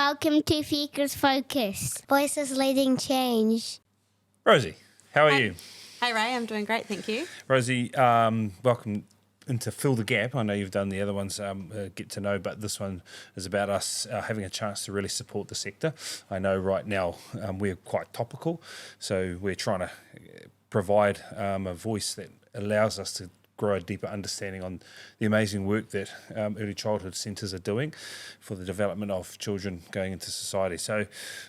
Welcome to Fika's Focus. Voices leading change. Rosie, how are you? Hey Ray, I'm doing great, thank you. Rosie, welcome into Fill the Gap. I know you've done the other ones, Get to Know, but this one is about us having a chance to really support the sector. I know right now we're quite topical, so we're trying to provide a voice that allows us to grow a deeper understanding on the amazing work that early childhood centres are doing for the development of children going into society. So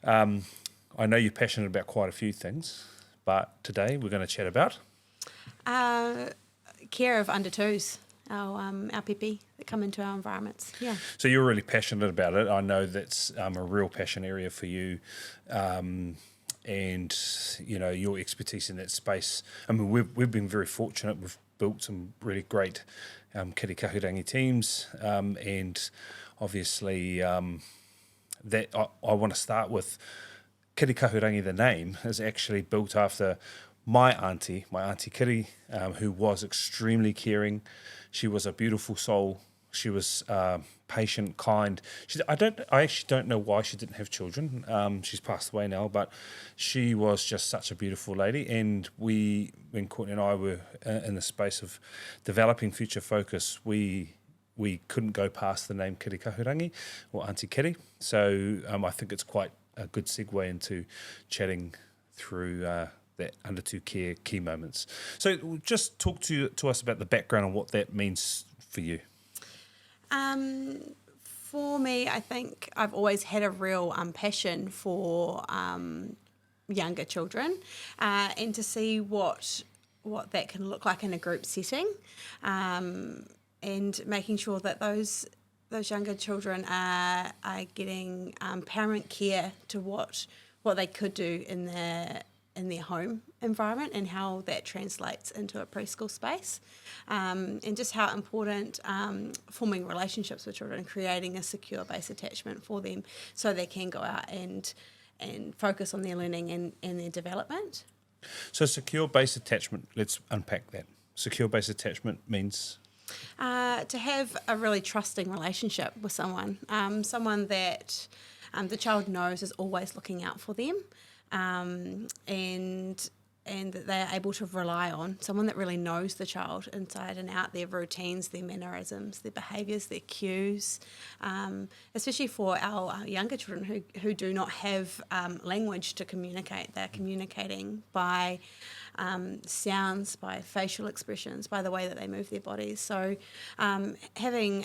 I know you're passionate about quite a few things, but today we're going to chat about Care of under twos, our pipi that come into our environments. Yeah. So you're really passionate about it. I know that's a real passion area for you, and you know your expertise in that space. I mean, we've been very fortunate. We've built some really great kiri kahurangi teams, and obviously that I want to start with. Kiri kahurangi, the name, is actually built after my auntie Kiri, who was extremely caring. She was a beautiful soul. She was patient, kind. I actually don't know why she didn't have children. She's passed away now, but she was just such a beautiful lady. And when Courtney and I were in the space of developing Future Focus, we couldn't go past the name Kiri Kahurangi or Auntie Kiri. So I think it's quite a good segue into chatting through that under two care key moments. So just talk to us about the background and what that means for you. For me, I think I've always had a real passion for younger children, and to see what that can look like in a group setting, and making sure that those younger children are getting parent care to what they could do in their home environment, and how that translates into a preschool space, and just how important forming relationships with children, creating a secure base attachment for them so they can go out and focus on their learning and their development. So secure base attachment, let's unpack that. Secure base attachment means? To have a really trusting relationship with someone that the child knows is always looking out for them, and that they are able to rely on, someone that really knows the child inside and out, their routines, their mannerisms, their behaviours, their cues, especially for our younger children who do not have language to communicate. They're communicating by sounds, by facial expressions, by the way that they move their bodies. So having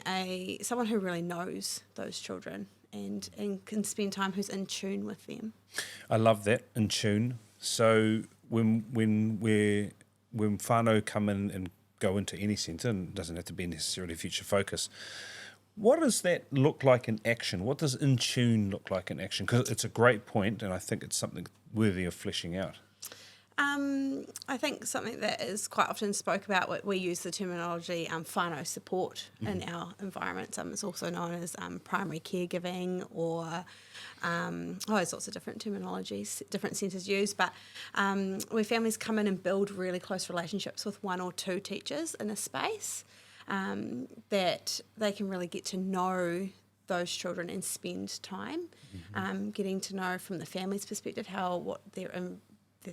someone who really knows those children and can spend time who's in tune with them. I love that, in tune. So when whānau come in and go into any centre, and it doesn't have to be necessarily Future Focus, what does that look like in action? What does in tune look like in action? Because it's a great point, and I think it's something worthy of fleshing out. I think something that is quite often spoke about, we use the terminology whānau support in our environments. It's also known as primary caregiving, or there's lots of different terminologies different centres use, but where families come in and build really close relationships with one or two teachers in a space, that they can really get to know those children and spend time getting to know from the family's perspective what their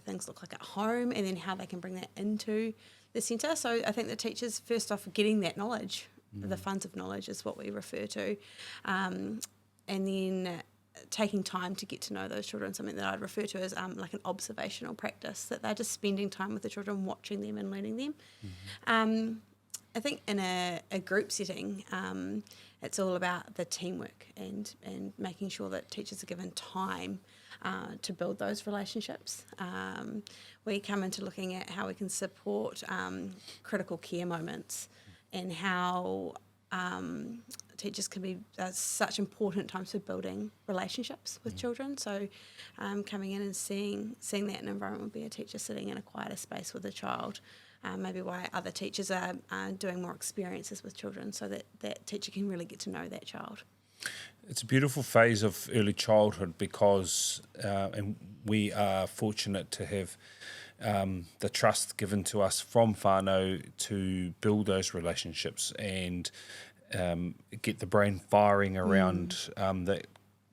things look like at home, and then how they can bring that into the centre. So I think the teachers, first off, getting that knowledge, the funds of knowledge is what we refer to, and then taking time to get to know those children, something that I'd refer to as like an observational practice, that they're just spending time with the children, watching them and learning them. I think in a group setting, it's all about the teamwork and making sure that teachers are given time to build those relationships. We come into looking at how we can support critical care moments, and how teachers can be such important times for building relationships with children. So coming in and seeing that in an environment would be a teacher sitting in a quieter space with a child, maybe why other teachers are doing more experiences with children, so that teacher can really get to know that child. It's a beautiful phase of early childhood because, and we are fortunate to have the trust given to us from whānau to build those relationships and get the brain firing around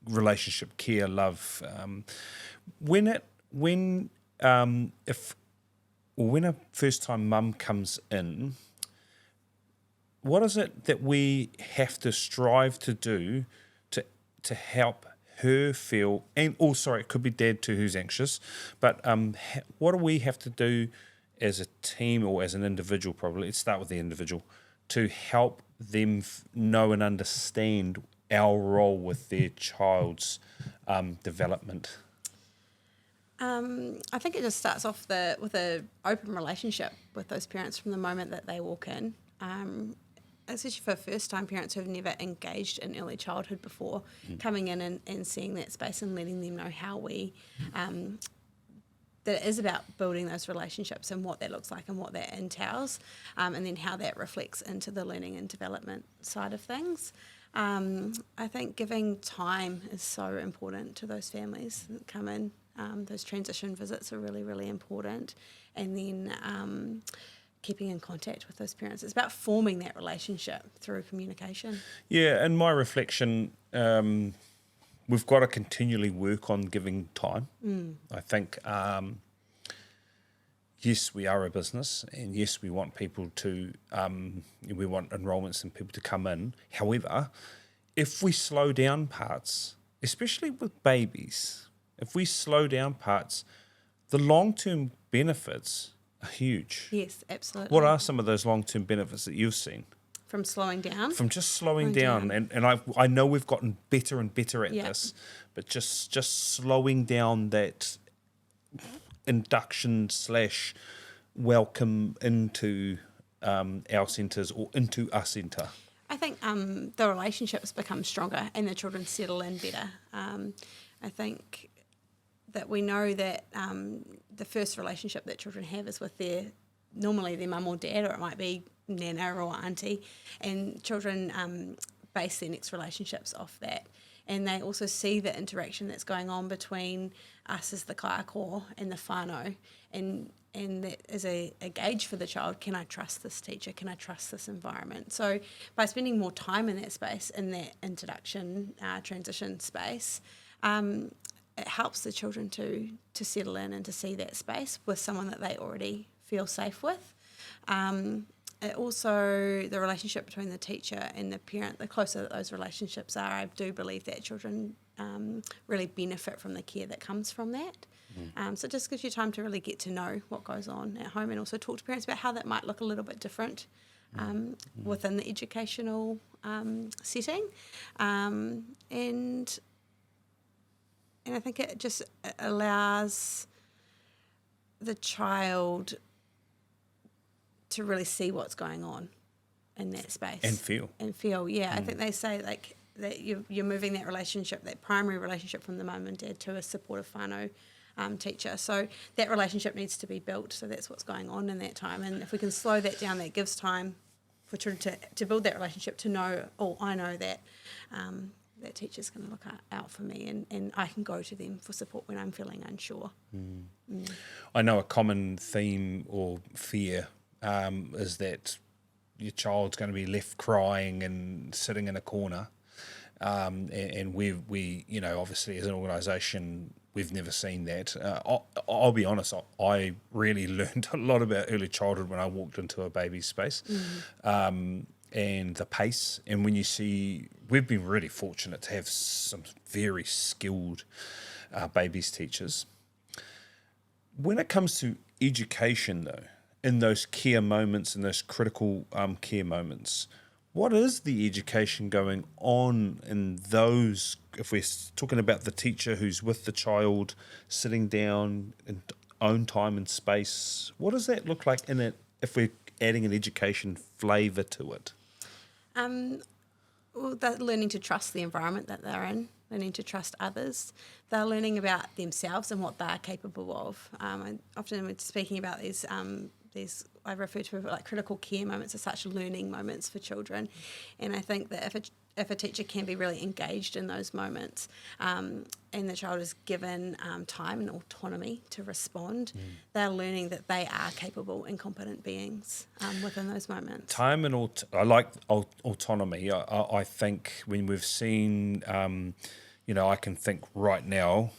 relationship, care, love. When a first time mum comes in, what is it that we have to strive to do to help her feel, and it could be dad too who's anxious, but what do we have to do as a team or as an individual, probably, let's start with the individual, to help them know and understand our role with their child's development? I think it just starts off with an open relationship with those parents from the moment that they walk in. Especially for first-time parents who have never engaged in early childhood before, coming in and seeing that space and letting them know how that it is about building those relationships and what that looks like and what that entails, and then how that reflects into the learning and development side of things. I think giving time is so important to those families that come in. Those transition visits are really, really important. And then keeping in contact with those parents. It's about forming that relationship through communication. Yeah, and my reflection, we've got to continually work on giving time. I think, yes, we are a business, and yes, we want people to, we want enrolments and people to come in. However, if we slow down parts, especially with babies, if we slow down parts, the long-term benefits are huge. Yes, absolutely. What are some of those long-term benefits that you've seen? From slowing down? From just slowing down. And I know we've gotten better and better at this, but just slowing down that induction / welcome into our centres or into a centre. I think the relationships become stronger and the children settle in better. I think that we know that the first relationship that children have is with normally their mum or dad, or it might be nana or auntie, and children base their next relationships off that. And they also see the interaction that's going on between us as the kaiako and the whānau, and that is a gauge for the child. Can I trust this teacher? Can I trust this environment? So by spending more time in that space, in that introduction, transition space, it helps the children to settle in and to see that space with someone that they already feel safe with. It also, the relationship between the teacher and the parent, the closer that those relationships are, I do believe that children really benefit from the care that comes from that. So it just gives you time to really get to know what goes on at home, and also talk to parents about how that might look a little bit different within the educational setting. And I think it just allows the child to really see what's going on in that space. And feel. Yeah. I think they say like that you're moving that relationship, that primary relationship, from the mum and dad to a supportive whānau teacher. So that relationship needs to be built. So that's what's going on in that time. And if we can slow that down, that gives time for children to build that relationship, to know, I know that that teacher's going to look out for me, and I can go to them for support when I'm feeling unsure. I know a common theme or fear is that your child's going to be left crying and sitting in a corner. And we obviously as an organisation, we've never seen that. I'll be honest, I really learned a lot about early childhood when I walked into a baby's space. And the pace, and when you see, we've been really fortunate to have some very skilled babies teachers. When it comes to education, though, in those care moments, in those critical care moments, what is the education going on in those, if we're talking about the teacher who's with the child, sitting down in own time and space, what does that look like in it if we're adding an education flavour to it? Well, they're learning to trust the environment that they're in, learning to trust others. They're learning about themselves and what they're capable of. Often when speaking about these I refer to like critical care moments as such learning moments for children, and I think that if a teacher can be really engaged in those moments, and the child is given time and autonomy to respond, they're learning that they are capable and competent beings within those moments. Time and I like autonomy. I think when we've seen I can think right now,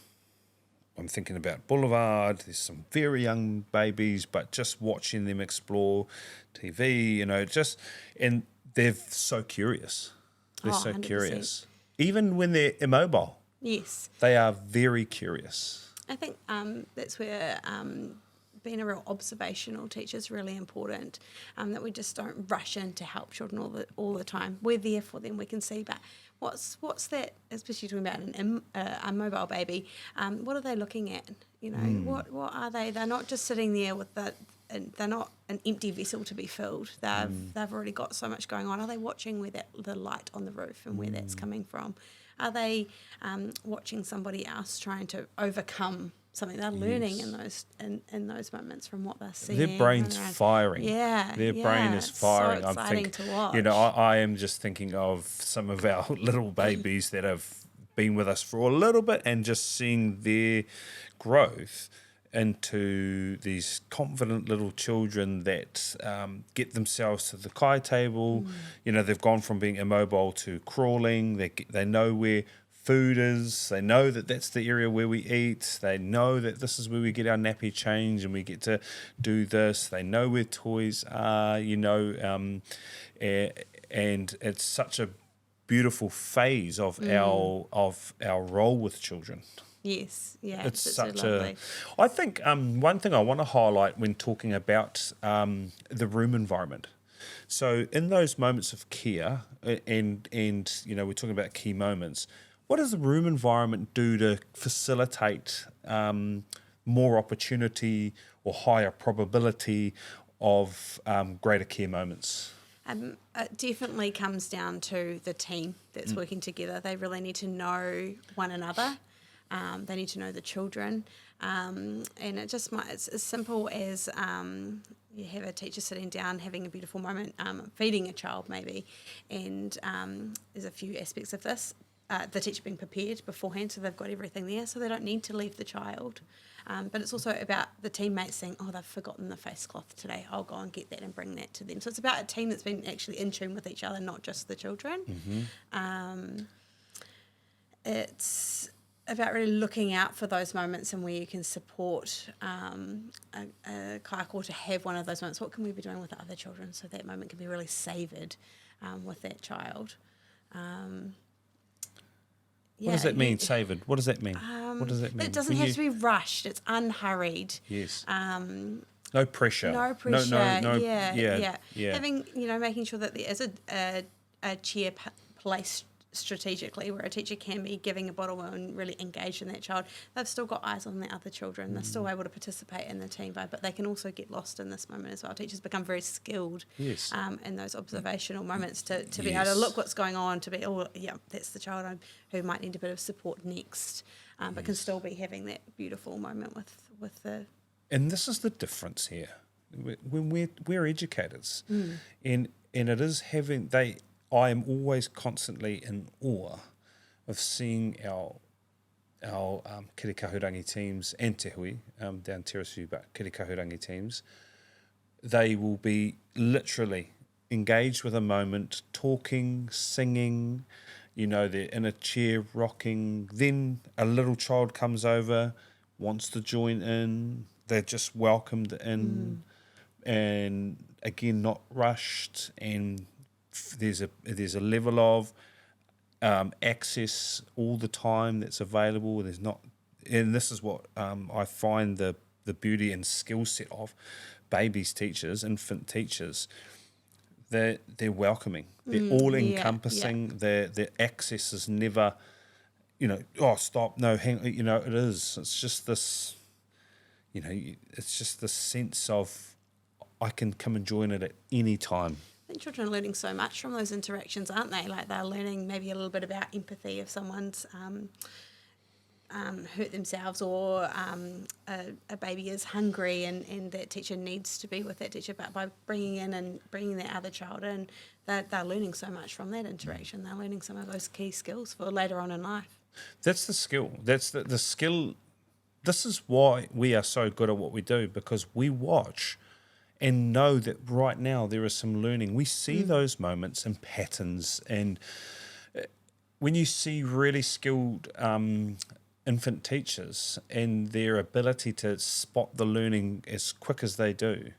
I'm thinking about Boulevard. There's some very young babies, but just watching them explore TV, and they're so curious. They're Oh, so 100%. curious. Even when they're immobile, Yes. they are very curious. I think that's where being a real observational teacher is really important, that we just don't rush in to help children all the time. We're there for them, we can see, but what's that, especially talking about a mobile baby, what are they looking at? What are they? They're not just sitting there with they're not an empty vessel to be filled. They've already got so much going on. Are they watching where the light on the roof and where that's coming from? Are they watching somebody else trying to overcome something? They're learning in those moments from what they're seeing. Their brain's firing. Yeah, Their brain is firing. So exciting to watch. I am just thinking of some of our little babies that have been with us for a little bit and just seeing their growth into these confident little children that get themselves to the kai table. They've gone from being immobile to crawling. They know where food is. They know that that's the area where we eat. They know that this is where we get our nappy change and we get to do this. They know where toys are, and it's such a beautiful phase of our role with children. Yes, yeah, It's such lovely. I think one thing I want to highlight when talking about the room environment. So in those moments of care, and we're talking about key moments, what does the room environment do to facilitate more opportunity or higher probability of greater care moments? It definitely comes down to the team that's working together. They really need to know one another. They need to know the children, and it's as simple as you have a teacher sitting down having a beautiful moment, feeding a child maybe, and there's a few aspects of this. The teacher being prepared beforehand, so they've got everything there, so they don't need to leave the child. But it's also about the teammates saying, oh, they've forgotten the face cloth today. I'll go and get that and bring that to them. So it's about a team that's been actually in tune with each other, not just the children. It's about really looking out for those moments and where you can support a kaiako to have one of those moments. What can we be doing with the other children so that moment can be really savoured with that child? What does that mean, savoured? What does that mean? What does that mean? It doesn't have to be rushed. It's unhurried. Yes. No pressure. No pressure. No. Yeah. Yeah. Having, making sure that there is a chair placed strategically where a teacher can be giving a bottle and really engaged in that child. They've still got eyes on the other children. They're still able to participate in the team vibe, but they can also get lost in this moment as well. Teachers become very skilled in those observational moments to be able to look what's going on, to be, that's the child who might need a bit of support next, but can still be having that beautiful moment with the... And this is the difference here. When we're educators, and it is having... I am always constantly in awe of seeing our kiri kahurangi teams and te hui, down Terrace, but kiri kahurangi teams. They will be literally engaged with a moment, talking, singing, they're in a chair rocking. Then a little child comes over, wants to join in. They're just welcomed in, and again, not rushed, and there's a level of access all the time that's available. There's not, and this is what I find the beauty and skill set of babies teachers, infant teachers. They're welcoming. They're all encompassing. Their access is never, stop, no, hang. It is. It's just this. It's just the sense of I can come and join it at any time. I think children are learning so much from those interactions, aren't they? Like they're learning maybe a little bit about empathy if someone's hurt themselves, or a baby is hungry and that teacher needs to be with that teacher. But by bringing in and bringing that other child in, they're learning so much from that interaction. They're learning some of those key skills for later on in life. That's the skill. That's the skill. This is why we are so good at what we do, because we watch and know that right now there is some learning. We see those moments and patterns, and when you see really skilled infant teachers and their ability to spot the learning as quick as they do,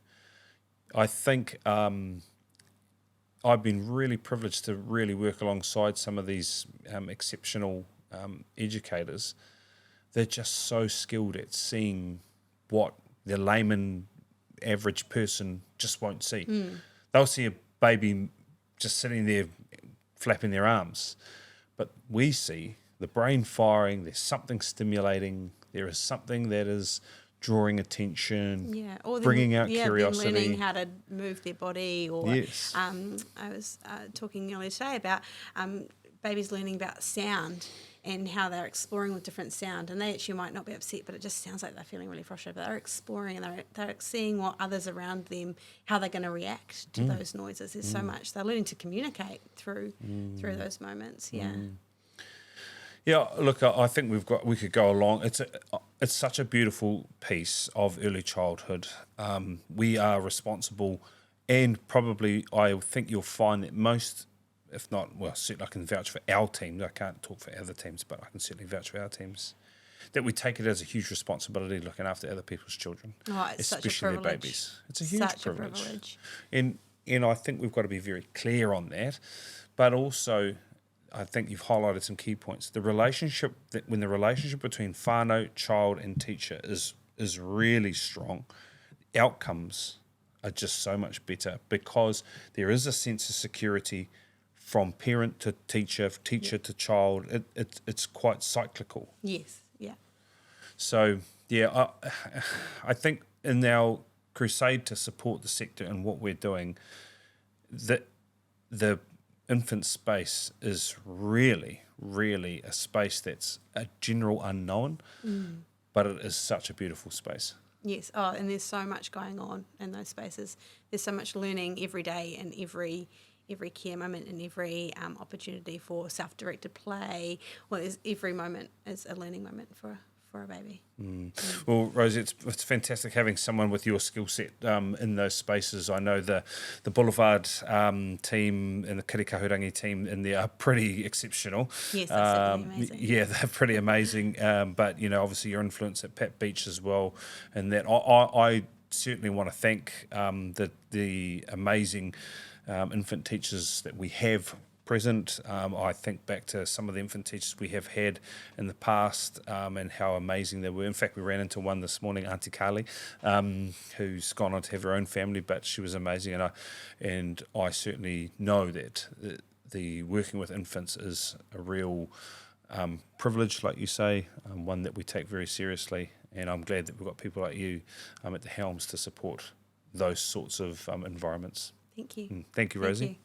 I think I've been really privileged to really work alongside some of these exceptional educators. They're just so skilled at seeing what the layman average person just won't see. They'll see a baby just sitting there flapping their arms, but we see the brain firing, there's something stimulating, there is something that is drawing attention, or bringing out them curiosity. learning how to move their body, or Yes. I was talking earlier today about babies learning about sound and how they're exploring with different sound, and they actually might not be upset, but it just sounds like they're feeling really frustrated. But they're exploring and they're seeing what others around them, how they're going to react to those noises. There's so much they're learning to communicate through those moments. Yeah, look, I think we could go along. It's such a beautiful piece of early childhood. We are responsible, and probably I think you'll find that most, if not, well, certainly I can vouch for our team. I can't talk for other teams, but I can certainly vouch for our teams, that we take it as a huge responsibility looking after other people's children, It's especially such a their privilege. babies. It's a huge Such privilege. a privilege. And I think we've got to be very clear on that, but also I think you've highlighted some key points. When the relationship between whānau, child and teacher is really strong, outcomes are just so much better, because there is a sense of security from parent to teacher, teacher to child. It's quite cyclical. Yes, yeah. So, I think in our crusade to support the sector and what we're doing, that the infant space is really, really a space that's a general unknown, but it is such a beautiful space. Yes. Oh, and there's so much going on in those spaces. There's so much learning every day, and every care moment, and every opportunity for self-directed play. Well, every moment is a learning moment for a baby. Well, Rosie, it's fantastic having someone with your skill set in those spaces. I know the Boulevard team and the Kirikahurangi team in there are pretty exceptional. Yes, absolutely amazing. Yeah, they're pretty amazing. But, obviously your influence at Pat Beach as well. And that I certainly want to thank the amazing infant teachers that we have present. I think back to some of the infant teachers we have had in the past and how amazing they were. In fact, we ran into one this morning, Auntie Carly, who's gone on to have her own family, but she was amazing. And I certainly know that the working with infants is a real privilege, like you say, one that we take very seriously. And I'm glad that we've got people like you at the helms to support those sorts of environments. Thank you. Thank you, Rosie. Thank you.